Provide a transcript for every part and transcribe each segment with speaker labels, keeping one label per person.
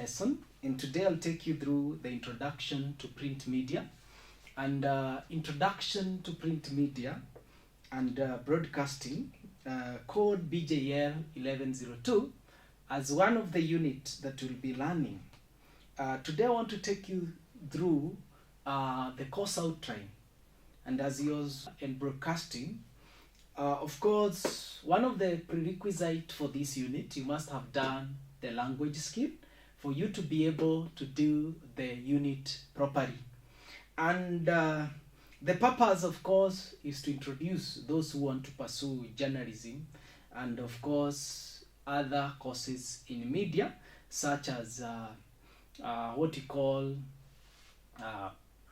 Speaker 1: lesson, and today I'll take you through the introduction to print media. And introduction to print media and broadcasting, code BJL 1102, as one of the units that we'll be learning. Today I want to take you through the course outline. And as yours in broadcasting, of course, one of the prerequisites for this unit, you must have done the language skill for you to be able to do the unit properly. And the purpose, of course, is to introduce those who want to pursue journalism and, of course, other courses in media, such as what you call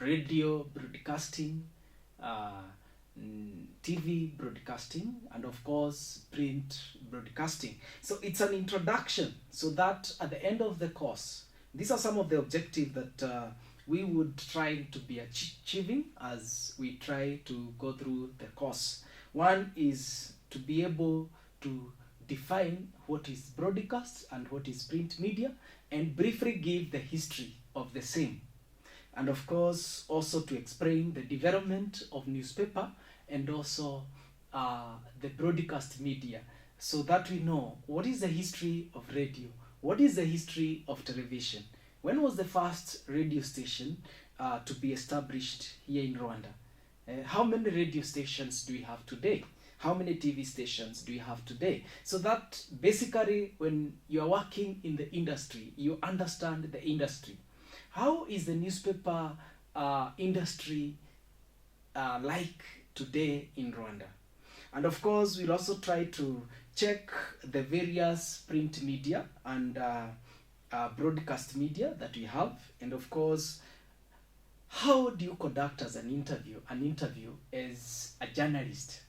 Speaker 1: radio broadcasting, TV broadcasting, and of course print broadcasting. So it's an introduction, so that at the end of the course, these are some of the objectives that we would try to be achieving as we try to go through the course. One is to be able to define what is broadcast and what is print media, and briefly give the history of the same. And of course, also to explain the development of newspaper and also the broadcast media, so that we know what is the history of radio, what is the history of television, when was the first radio station to be established here in Rwanda, how many radio stations do we have today, how many TV stations do we have today, so that basically when you are working in the industry, you understand the industry. How is the newspaper industry like today in Rwanda? And of course, we'll also try to check the various print media and broadcast media that we have. And of course, how do you conduct as an interview as a journalist,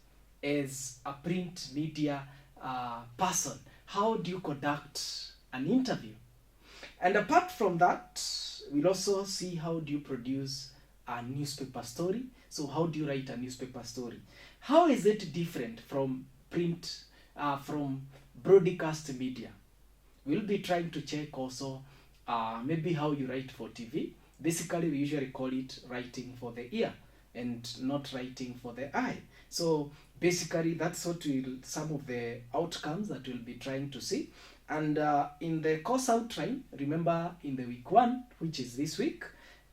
Speaker 1: as a print media person? How do you conduct an interview? And apart from that, we'll also see how do you produce a newspaper story. So how do you write a newspaper story? How is it different from print, from broadcast media? We'll be trying to check also maybe how you write for TV. Basically, we usually call it writing for the ear and not writing for the eye. So basically, that's what some of the outcomes that we'll be trying to see. And in the course outline, remember in the week 1, which is this week,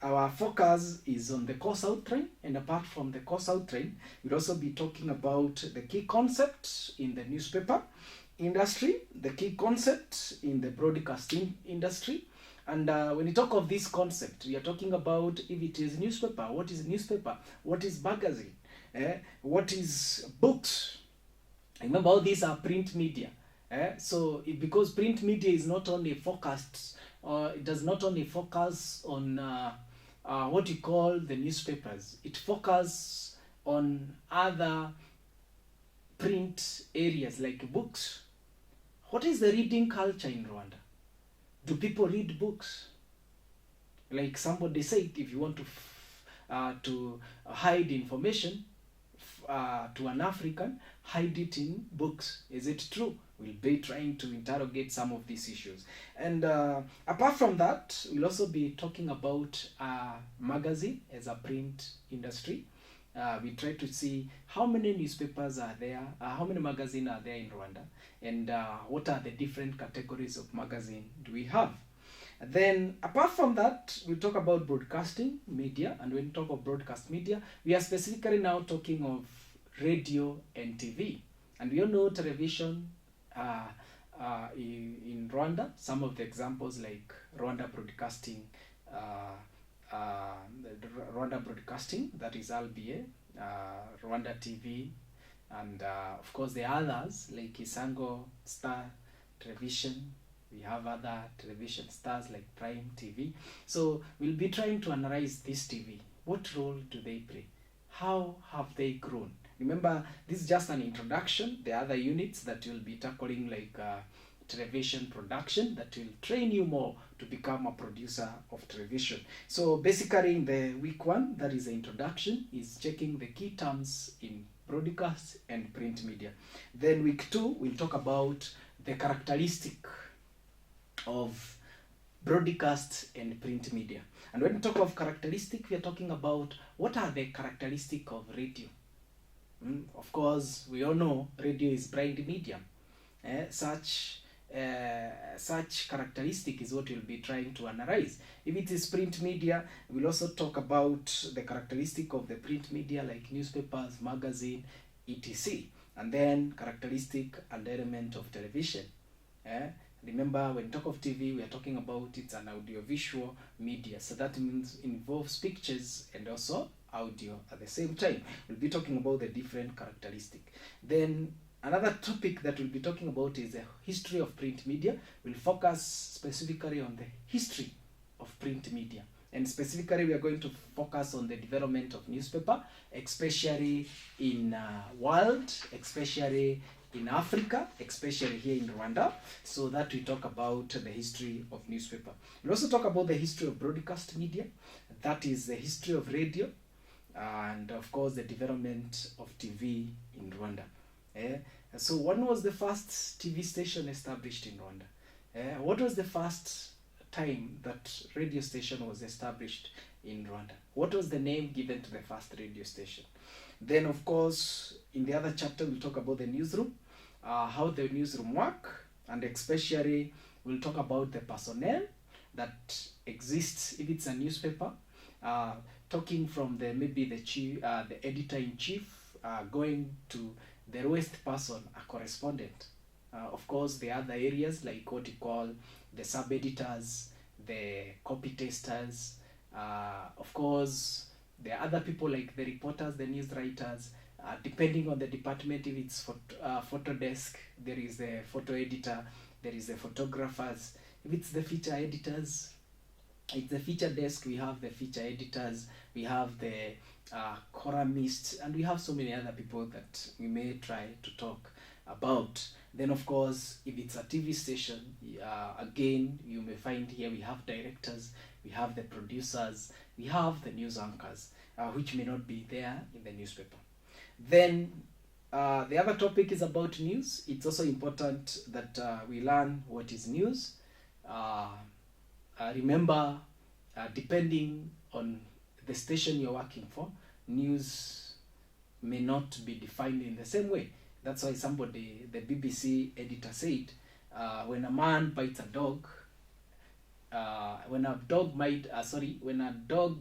Speaker 1: our focus is on the course outline. And apart from the course outline, we'll also be talking about the key concepts in the newspaper industry, the key concepts in the broadcasting industry. And when we talk of this concept, we are talking about if it is newspaper, what is newspaper, what is magazine, what is books. Remember, all these are print media. So because print media is not only focused, it does not only focus on what you call the newspapers, it focuses on other print areas like books. What is the reading culture in Rwanda? Do people read books? Like somebody said, if you want to hide information to an African, hide it in books. Is it true? We'll be trying to interrogate some of these issues. And apart from that, we'll also be talking about magazine as a print industry. We try to see how many newspapers are there, how many magazines are there in Rwanda, and what are the different categories of magazine do we have. And then apart from that, we'll talk about broadcasting media. And when we talk of broadcast media, we are specifically now talking of radio and TV. And we all know television in Rwanda. Some of the examples like Rwanda Broadcasting, Rwanda Broadcasting, that is RBA, Rwanda TV, and of course the others like Isango Star Television. We have other television stars like Prime TV. So we'll be trying to analyze this TV. What role do they play? How have they grown? Remember, this is just an introduction. There are other units that will be tackling like television production that will train you more to become a producer of television. So basically in the week 1, that is the introduction, is checking the key terms in broadcast and print media. Then week 2, we'll talk about the characteristic of broadcast and print media. And when we talk of characteristic, we are talking about what are the characteristic of radio. Of course, we all know radio is blind medium. Such characteristic is what we'll be trying to analyze. If it is print media, we'll also talk about the characteristic of the print media like newspapers, magazine, etc. And then characteristic and element of television. Remember, when we talk of TV, we are talking about it's an audiovisual media. So that means involves pictures and also audio at the same time. We'll be talking about the different characteristic. Then another topic that we'll be talking about is the history of print media. We'll focus specifically on the history of print media. And specifically, we are going to focus on the development of newspaper, especially in world, especially in Africa, especially here in Rwanda, so that we talk about the history of newspaper. We'll also talk about the history of broadcast media, that is the history of radio, and of course the development of TV in Rwanda. So when was the first TV station established in Rwanda? What was the first time that radio station was established in Rwanda? What was the name given to the first radio station? Then, of course, in the other chapter, we'll talk about the newsroom, how the newsroom work, and especially we'll talk about the personnel that exists if it's a newspaper, talking from the maybe the chief, the editor-in-chief, going to the lowest person, a correspondent. Of course, the other areas like what you call the sub-editors, the copy testers, of course, there are other people like the reporters, the news writers, depending on the department. If it's photo desk, there is the photo editor, there is the photographers. If it's the feature editors, it's the feature desk, we have the feature editors, we have the columnists, and we have so many other people that we may try to talk about. Then, of course, if it's a TV station, again, you may find here we have directors, we have the producers, we have the news anchors, which may not be there in the newspaper. Then, the other topic is about news. It's also important that we learn what is news. Remember, depending on the station you're working for, news may not be defined in the same way. That's why somebody, the BBC editor said, when a man bites a dog, when a dog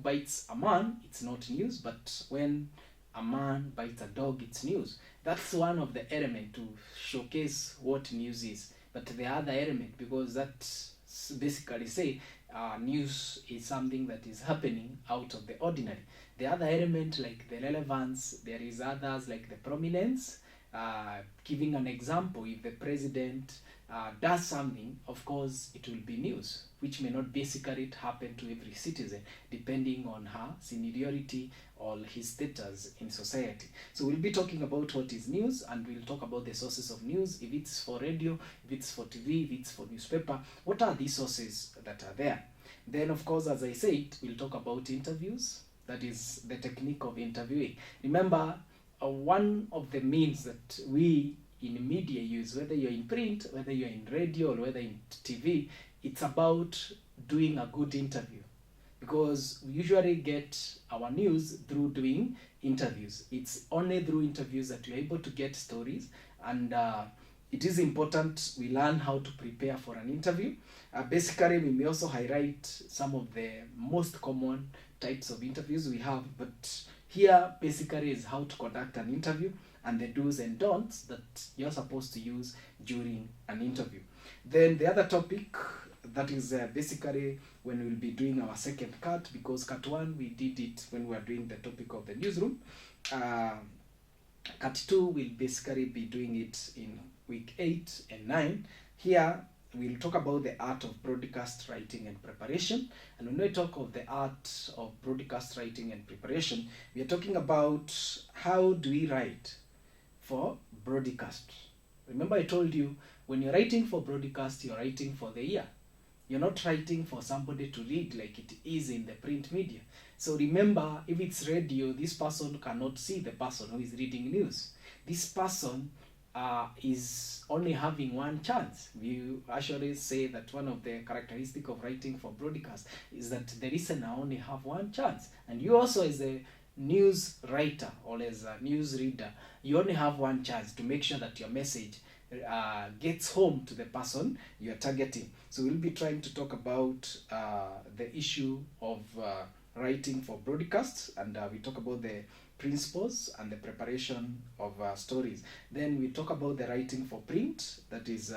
Speaker 1: bites a man, it's not news, but when a man bites a dog, it's news. That's one of the elements to showcase what news is. But the other element, because that basically say news is something that is happening out of the ordinary. The other element like the relevance, there is others like the prominence. Giving an example, if the president does something, of course it will be news, which may not basically happen to every citizen, depending on her seniority or his status in society. So we'll be talking about what is news, and we'll talk about the sources of news, if it's for radio, if it's for TV, if it's for newspaper, what are these sources that are there. Then, of course, as I said, we'll talk about interviews, that is the technique of interviewing. Remember, one of the means that we in media use, whether you're in print, whether you're in radio, or whether in TV, it's about doing a good interview, because we usually get our news through doing interviews. It's only through interviews that we're able to get stories, and it is important we learn how to prepare for an interview. Basically, we may also highlight some of the most common types of interviews we have, but here basically is how to conduct an interview and the do's and don'ts that you're supposed to use during an interview. Then the other topic, that is basically when we'll be doing our second cut, because cut one we did it when we were doing the topic of the newsroom. Cut two we'll basically be doing it in week 8 and 9. Here we'll talk about the art of broadcast writing and preparation. And when we talk of the art of broadcast writing and preparation, we are talking about how do we write for broadcast. Remember, I told you, when you're writing for broadcast, you're writing for the ear. You're not writing for somebody to read like it is in the print media. So remember, if it's radio, this person cannot see the person who is reading news. This person is only having one chance. We actually say that one of the characteristic of writing for broadcast is that the listener only have one chance, and you also as a news writer or as a news reader, you only have one chance to make sure that your message gets home to the person you are targeting. So we'll be trying to talk about the issue of writing for broadcasts, and we talk about the principles and the preparation of stories. Then we talk about the writing for print, that is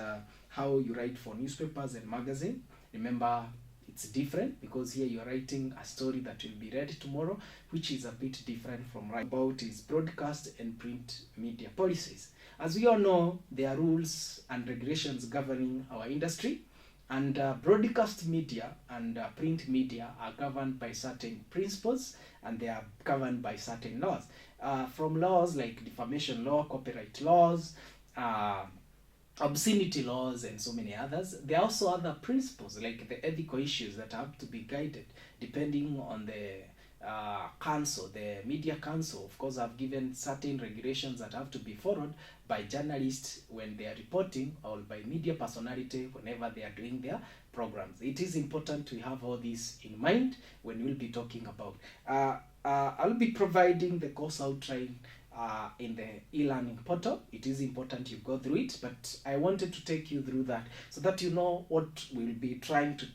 Speaker 1: how you write for newspapers and magazine. Remember, it's different because here you're writing a story that will be read tomorrow, which is a bit different from writing about is broadcast and print media policies. As we all know, there are rules and regulations governing our industry, and broadcast media and print media are governed by certain principles, and they are governed by certain laws. From laws like defamation law, copyright laws, obscenity laws, and so many others. There are also other principles like the ethical issues that have to be guided depending on the council, the media council. Of course, have given certain regulations that have to be followed by journalists when they are reporting, or by media personality whenever they are doing their programs. It is important to have all this in mind when we'll be talking about. I'll be providing the course outline in the e-learning portal. It is important you go through it, but I wanted to take you through that so that you know what we'll be trying to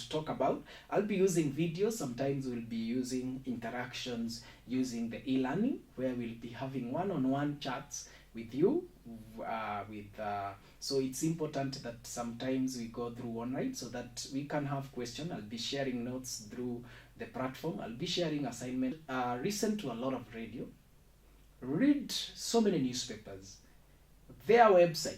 Speaker 1: talk about. I'll be using videos. Sometimes we'll be using interactions using the e-learning, where we'll be having one-on-one chats with you. So it's important that sometimes we go through online so that we can have questions. I'll be sharing notes through the platform. I'll be sharing assignment. Listen to a lot of radio. Read so many newspapers. Their website.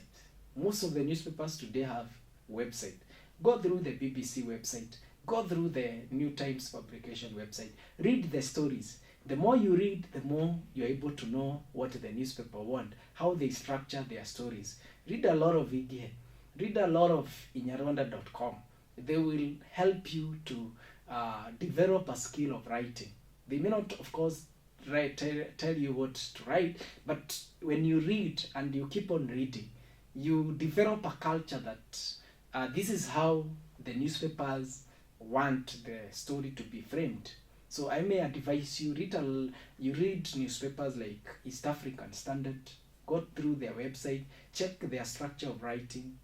Speaker 1: Most of the newspapers today have website. Go through the BBC website. Go through the New Times publication website. Read the stories. The more you read, the more you're able to know what the newspaper want, how they structure their stories. Read a lot of IGIHE. Read a lot of inyarwanda.com. They will help you to develop a skill of writing. They may not, of course, tell you what to write, but when you read and you keep on reading, you develop a culture that this is how the newspapers want the story to be framed. So I may advise you, you read newspapers like East African Standard, go through their website, check their structure of writing.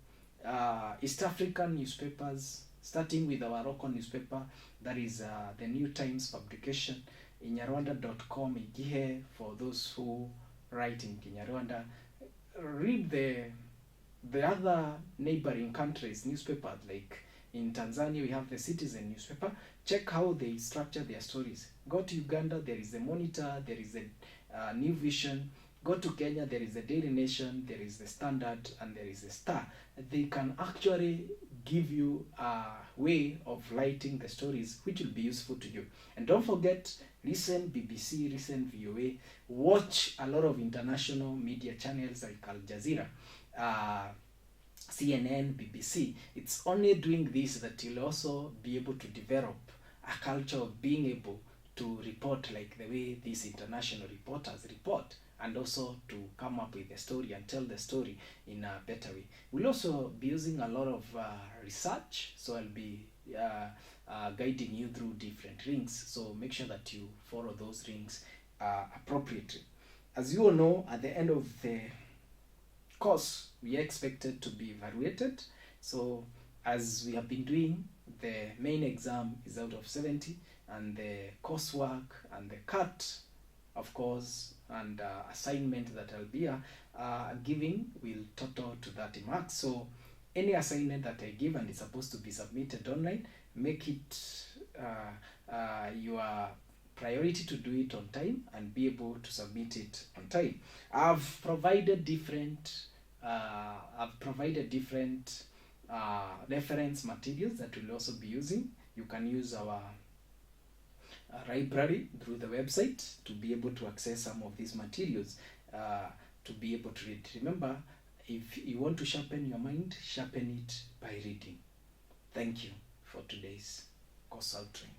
Speaker 1: East African newspapers, starting with our local newspaper, that is the New Times publication, inyarwanda.com, IGIHE, for those who write in Kinyarwanda. Read the other neighboring countries' newspapers, like in Tanzania we have the Citizen newspaper. Check how they structure their stories. Go to Uganda, there is the Monitor, there is the New Vision. Go to Kenya, there is the Daily Nation, there is the Standard, and there is the Star. They can actually give you a way of writing the stories which will be useful to you. And don't forget, listen BBC, listen VOA, watch a lot of international media channels like Al Jazeera, CNN, BBC. It's only doing this that you'll also be able to develop a culture of being able to report like the way these international reporters report, and also to come up with a story and tell the story in a better way. We'll also be using a lot of research, so I'll be guiding you through different links, so make sure that you follow those links appropriately. As you all know, at the end of the course, we are expected to be evaluated. So as we have been doing, the main exam is out of 70, and the coursework and the cut, of course, and assignment that I'll be giving will total to 30 marks. So any assignment that I give and it's supposed to be submitted online, make it your priority to do it on time and be able to submit it on time. I've provided different reference materials that we'll also be using. You can use our library through the website to be able to access some of these materials to be able to read. Remember, if you want to sharpen your mind, sharpen it by reading. Thank you for today's course outline.